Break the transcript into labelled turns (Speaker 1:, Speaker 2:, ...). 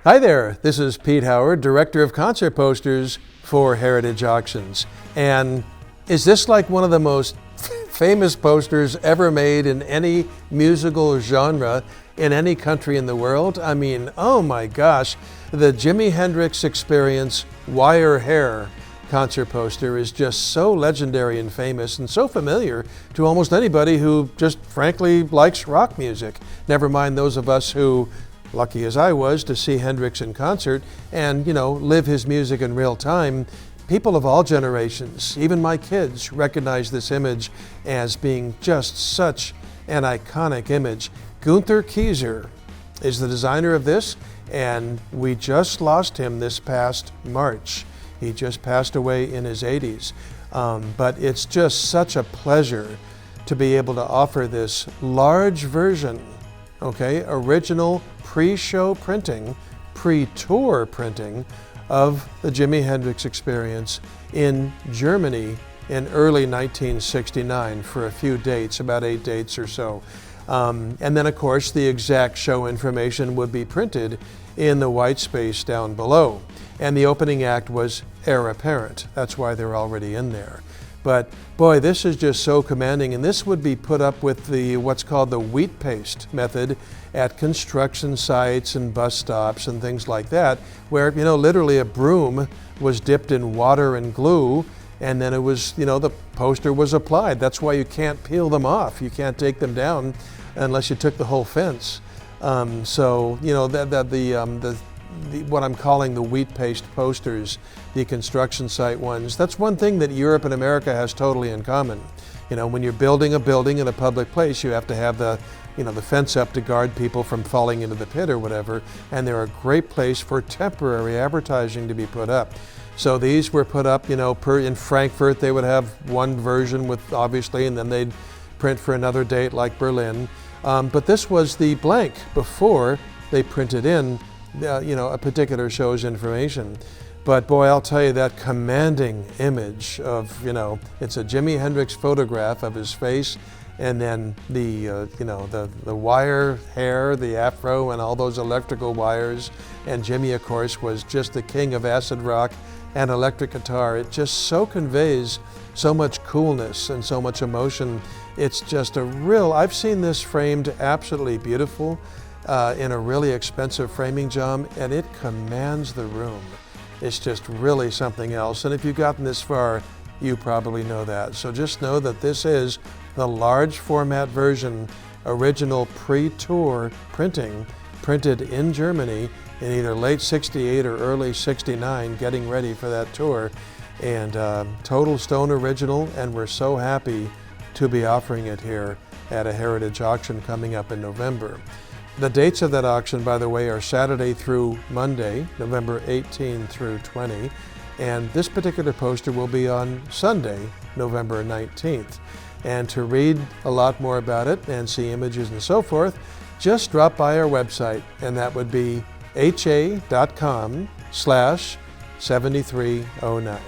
Speaker 1: Hi there, this is Pete Howard, Director of Concert Posters for Heritage Auctions. And is this like one of the most famous posters ever made in any musical genre in any country in the world? I mean, oh my gosh, the Jimi Hendrix Experience wire hair concert poster is just so legendary and famous and so familiar to almost anybody who just frankly likes rock music. Never mind those of us who, lucky as I was to see Hendrix in concert and, live his music in real time, people of all generations, even my kids, recognize this image as being just such an iconic image. Gunther Kieser is the designer of this, and we just lost him this past March. He just passed away in his 80s. But it's just such a pleasure to be able to offer this large version, original pre-show printing, pre-tour printing of the Jimi Hendrix Experience in Germany in early 1969 for a few dates, about 8 dates or so. And then of course the exact show information would be printed in the white space down below. And the opening act was Heir Apparent. That's why they're already in there. But boy, this is just so commanding, and this would be put up with the what's called the wheat paste method at construction sites and bus stops and things like that, where literally a broom was dipped in water and glue, and then it was the poster was applied. That's why you can't peel them off. You can't take them down unless you took the whole fence. What I'm calling the wheat paste posters, the construction site ones, that's one thing that Europe and America has totally in common. When you're building a building in a public place, you have to have the fence up to guard people from falling into the pit or whatever, and they're a great place for temporary advertising to be put up. So these were put up, in Frankfurt they would have one version with obviously, and then they'd print for another date like Berlin. But this was the blank before they printed in a particular show's information. But boy, I'll tell you, that commanding image of, it's a Jimi Hendrix photograph of his face, and then the wire hair, the afro, and all those electrical wires. And Jimi, of course, was just the king of acid rock and electric guitar. It just so conveys so much coolness and so much emotion. It's just I've seen this framed absolutely beautiful in a really expensive framing job, and it commands the room. It's just really something else. And if you've gotten this far, you probably know that. So just know that this is the large format version, original pre-tour printing, printed in Germany in either late 68 or early 69, getting ready for that tour. And total stone original, and we're so happy to be offering it here at a Heritage auction coming up in November. The dates of that auction, by the way, are Saturday through Monday, November 18 through 20, and this particular poster will be on Sunday, November 19th. And to read a lot more about it and see images and so forth, just drop by our website, and that would be ha.com/7309.